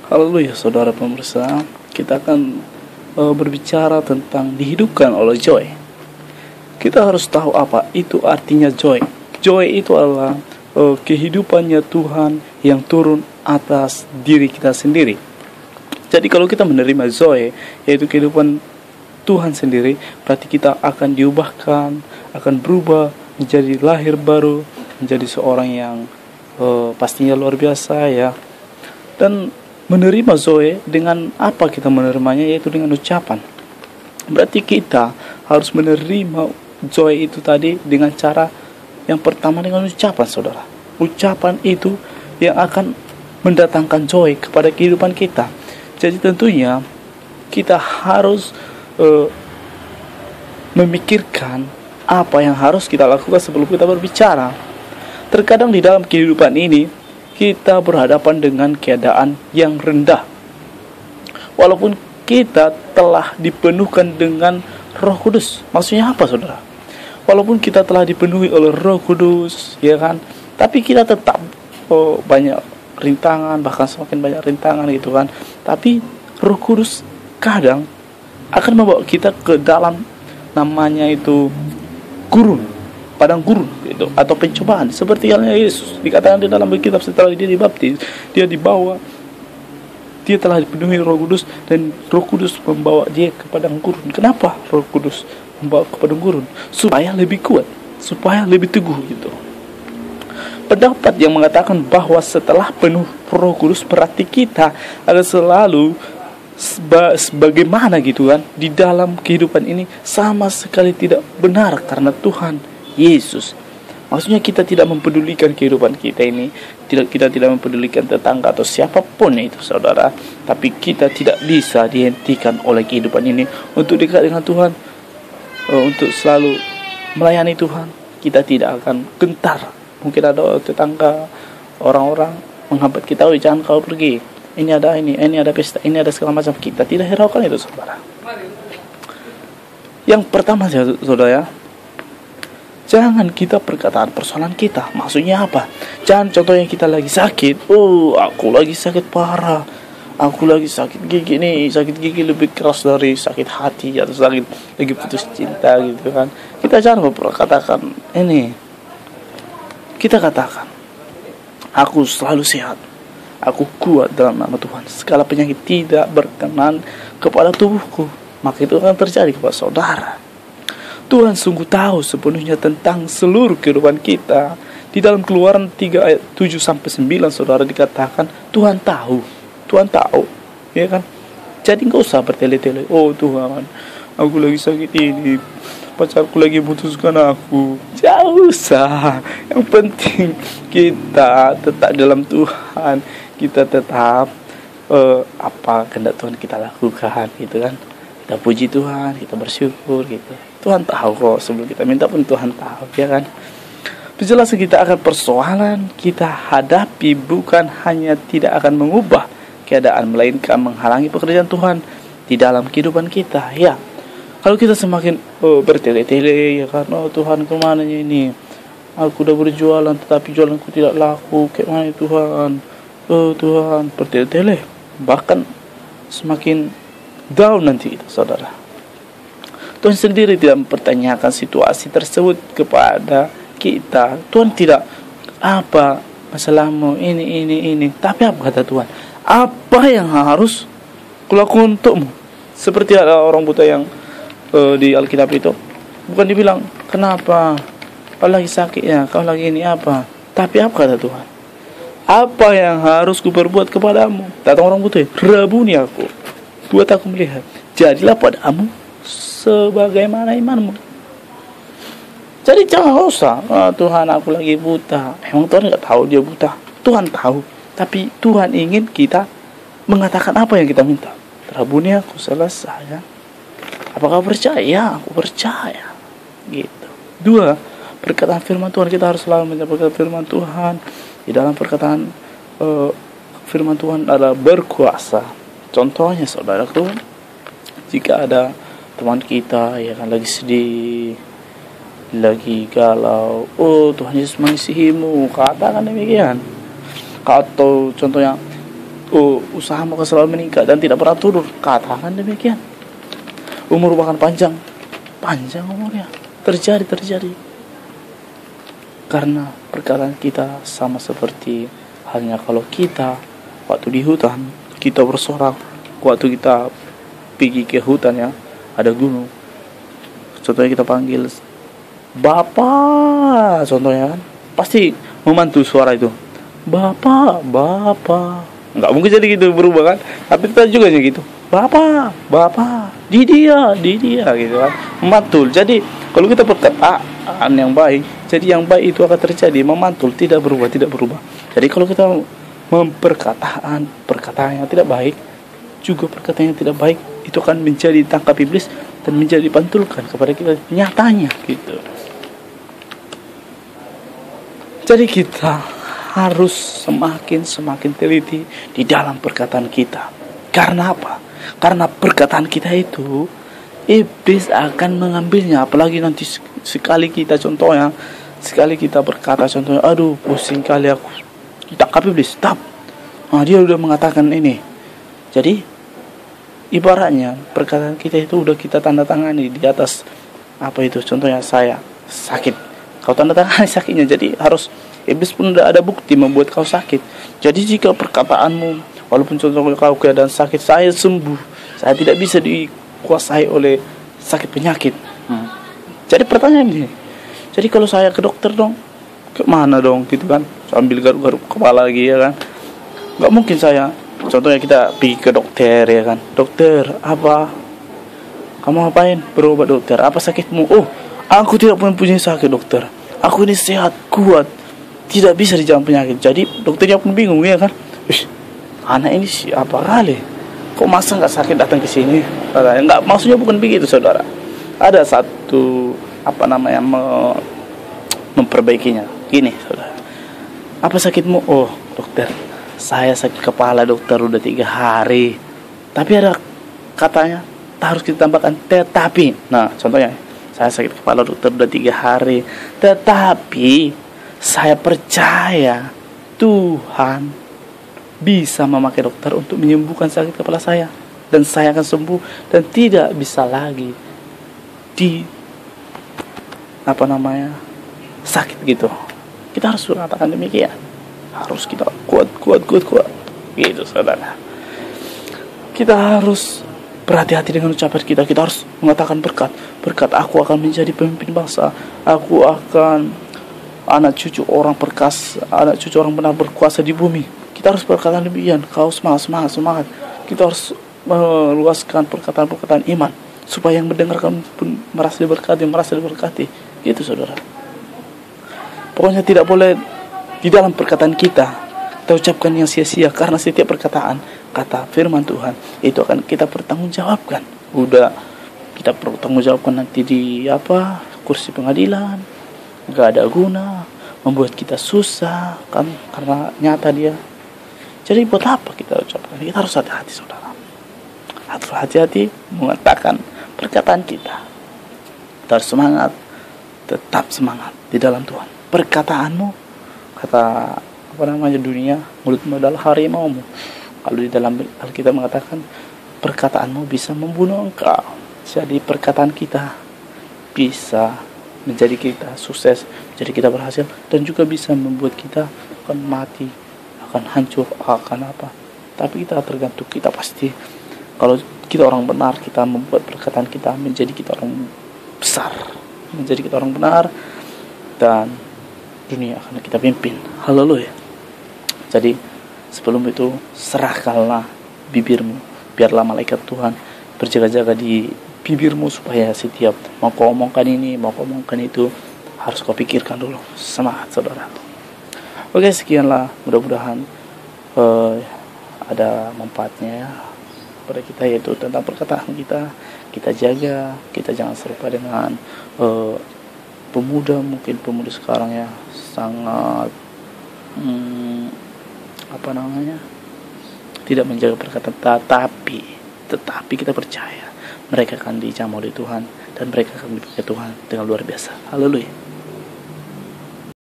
Haleluya, saudara pemirsa. Kita akan berbicara tentang dihidupkan oleh joy. Kita harus tahu apa itu artinya joy. Joy itu adalah kehidupannya Tuhan yang turun atas diri kita sendiri. Jadi kalau kita menerima joy, yaitu kehidupan Tuhan sendiri, berarti kita akan diubahkan, akan berubah menjadi lahir baru, menjadi seorang yang pastinya luar biasa ya. Dan menerima zoe dengan apa kita menerimanya, yaitu dengan ucapan. Berarti kita harus menerima zoe itu tadi dengan cara yang pertama dengan ucapan, saudara. Ucapan itu yang akan mendatangkan zoe kepada kehidupan kita. Jadi tentunya kita harus memikirkan apa yang harus kita lakukan sebelum kita berbicara. Terkadang di dalam kehidupan ini kita berhadapan dengan keadaan yang rendah. Walaupun kita telah dipenuhkan dengan Roh Kudus. Maksudnya apa, saudara? Walaupun kita telah dipenuhi oleh Roh Kudus, ya kan? Tapi kita tetap banyak rintangan, bahkan semakin banyak rintangan gitu kan. Tapi Roh Kudus kadang akan membawa kita ke dalam namanya itu gurun, padang gurun gitu, atau pencobaan. Seperti halnya Yesus dikatakan di dalam Alkitab, setelah dia dibaptis, dia dibawa, dia telah dipenuhi Roh Kudus, dan Roh Kudus membawa dia ke padang gurun. Kenapa Roh Kudus membawa ke padang gurun? Supaya lebih kuat, supaya lebih teguh gitu. Pendapat yang mengatakan bahwa setelah penuh Roh Kudus berarti kita akan selalu sebagaimana gitu kan di dalam kehidupan ini, sama sekali tidak benar, karena Tuhan Yesus. Maksudnya kita tidak mempedulikan kehidupan kita ini, kita tidak mempedulikan tetangga atau siapapun itu, saudara. Tapi kita tidak bisa dihentikan oleh kehidupan ini untuk dekat dengan Tuhan, untuk selalu melayani Tuhan. Kita tidak akan gentar. Mungkin ada tetangga, orang-orang menghambat kita, "Oh, jangan kau pergi. Ini ada pesta, ini ada segala macam." Kita tidak hiraukan itu, saudara. Yang pertama, saudara, jangan kita perkataan persoalan kita. Maksudnya apa? Jangan contohnya kita lagi sakit. "Oh, aku lagi sakit parah. Aku lagi sakit gigi nih. Sakit gigi lebih keras dari sakit hati, atau sakit lagi putus cinta," gitu kan. Kita jangan memperkatakan ini. Kita katakan, "Aku selalu sehat. Aku kuat dalam nama Tuhan. Segala penyakit tidak berkenan kepada tubuhku." Maka itu akan terjadi kepada saudara. Tuhan sungguh tahu sepenuhnya tentang seluruh kehidupan kita. Di dalam Keluaran 3 ayat 7-9, saudara, dikatakan Tuhan tahu. Tuhan tahu, ya kan? Jadi enggak usah bertele-tele, "Oh Tuhan, aku lagi sakit ini, pacarku lagi putuskan aku." Jangan usah. Yang penting kita tetap dalam Tuhan. Kita tetap apa kehendak Tuhan kita lakukan gitu kan. Kita puji Tuhan, kita bersyukur gitu. Tuhan tahu kok, sebelum kita minta pun Tuhan tahu, ya kan. Penjelasan kita akan persoalan kita hadapi bukan hanya tidak akan mengubah keadaan, melainkan menghalangi pekerjaan Tuhan di dalam kehidupan kita, ya. Kalau kita semakin bertele-tele, ya kan, "Oh Tuhan, kemana ini? Aku udah berjualan tetapi jualanku tidak laku. Kemana Tuhan? Oh Tuhan," bertele-tele, bahkan semakin down nanti itu, saudara. Tuhan sendiri tidak mempertanyakan situasi tersebut kepada kita. Tuhan tidak, "Apa masalahmu ini. Tapi apa kata Tuhan? Apa yang harus kulakukan untukmu?" Seperti ada orang buta yang di Alkitab itu, bukan dibilang, "Kenapa kau lagi sakit ya, kau lagi ini apa?" Tapi apa kata Tuhan? "Apa yang harus kuperbuat kepadamu?" Datang orang buta, "Rabuni aku, buat aku melihat. Jadilah padamu sebagaimana imanmu." Jadi jangan usah, "Tuhan, aku lagi buta." Emang Tuhan nggak tahu dia buta? Tuhan tahu. Tapi Tuhan ingin kita mengatakan apa yang kita minta. "Rabuni aku," selesai ya. Apakah percaya? Aku percaya. Gitu. 2, perkataan firman Tuhan. Kita harus selalu menyampaikan firman Tuhan. Di dalam perkataan firman Tuhan adalah berkuasa. Contohnya, saudaraku, jika ada teman kita ya kan lagi sedih, lagi galau, "Oh Tuhan Yesus mengasihimu," katakan demikian. Atau contohnya usahamu akan selalu meningkat dan tidak pernah turun. Katakan demikian. Umur bahkan panjang umurnya. Terjadi. Karena perkataan kita sama seperti halnya kalau kita waktu di hutan, kita bersorak. Waktu kita pergi ke hutan ya, ada gunung. Contohnya kita panggil Bapak, contohnya kan, pasti memantul suara itu. Bapak. Nggak mungkin jadi gitu berubah kan? Tapi kita juga gitu. Bapak, di dia gitu kan. Memantul. Jadi kalau kita perkataan yang baik, jadi yang baik itu akan terjadi, memantul, tidak berubah. Jadi kalau kita perkataan yang tidak baik, juga perkataan yang tidak baik, itu akan menjadi tangkap iblis dan menjadi pantulkan kepada kita nyatanya gitu. Jadi kita harus semakin teliti di dalam perkataan kita. Karena apa? Karena perkataan kita itu iblis akan mengambilnya. Apalagi nanti sekali kita berkata contohnya, aduh pusing kali aku, ditangkap iblis, dia udah mengatakan ini. Jadi ibaratnya perkataan kita itu udah kita tanda tangani di atas apa itu, contohnya saya sakit, kau tanda tangani sakitnya. Jadi harus iblis pun tidak ada bukti membuat kau sakit. Jadi jika perkataanmu, walaupun contohnya kau keadaan sakit, saya sembuh, saya tidak bisa dikuasai oleh sakit penyakit. Jadi pertanyaan ini, jadi kalau saya ke dokter dong, ke mana dong gitu kan, sambil garuk-garuk kepala lagi ya kan. Gak mungkin saya, contohnya kita pergi ke dokter ya kan, dokter apa kamu ngapain, berobat dokter, apa sakitmu? Aku tidak punya sakit dokter, aku ini sehat, kuat, tidak bisa dijawab penyakit. Jadi dokternya pun bingung ya kan, anak ini siapa kali, kok masa nggak sakit datang ke sini? Nggak, maksudnya bukan begitu saudara. Ada satu memperbaikinya. Gini saudara, apa sakitmu? Dokter, saya sakit kepala dokter udah 3 hari. Tapi ada katanya harus kita tambahkan tetapi. Nah contohnya, saya sakit kepala dokter udah 3 hari, tetapi saya percaya Tuhan bisa memakai dokter untuk menyembuhkan sakit kepala saya, dan saya akan sembuh dan tidak bisa lagi sakit gitu. Kita harus mengatakan demikian. Harus kita kuat gitu saudara. Kita harus berhati-hati dengan ucapan kita. Kita harus mengatakan berkat, aku akan menjadi pemimpin bangsa, aku akan anak cucu orang benar berkuasa di bumi. Kita harus berkata demikian. Kau semangat. Kita harus meluaskan perkataan iman supaya yang mendengarkan pun merasa diberkati. Gitu saudara. Pokoknya tidak boleh di dalam perkataan kita ucapkan yang sia-sia, karena setiap perkataan, kata firman Tuhan, itu akan kita pertanggungjawabkan. Udah kita pertanggungjawabkan nanti di kursi pengadilan. Gak ada guna, membuat kita susah kan, karena nyata dia. Jadi buat apa kita ucapkan? Kita harus hati-hati saudara. Harus hati-hati mengatakan perkataan kita. Kita harus semangat, tetap semangat di dalam Tuhan. Perkataanmu, kata dunia, mulutmu adalah harimaumu. Kalau di dalam Alkitab mengatakan perkataanmu bisa membunuh engkau. Jadi perkataan kita bisa menjadi kita sukses, menjadi kita berhasil, dan juga bisa membuat kita akan mati, akan hancur, akan apa. Tapi kita tergantung kita pasti. Kalau kita orang benar, kita membuat perkataan kita menjadi kita orang besar, menjadi kita orang benar, dan dunia akan kita pimpin. Haleluya. Jadi sebelum itu serahkanlah bibirmu, biarlah malaikat Tuhan berjaga-jaga di bibirmu, supaya setiap mau kau omongkan ini, mau kau omongkan itu, harus kau pikirkan dulu. Semangat saudara. Oke, sekianlah, mudah-mudahan ada manfaatnya pada kita, yaitu tentang perkataan kita jaga, kita jangan serupa dengan pemuda sekarang ya, sangat tidak menjaga perkataan, tetapi kita percaya mereka akan dijamah oleh Tuhan, dan mereka akan dipakai Tuhan dengan luar biasa. Haleluya.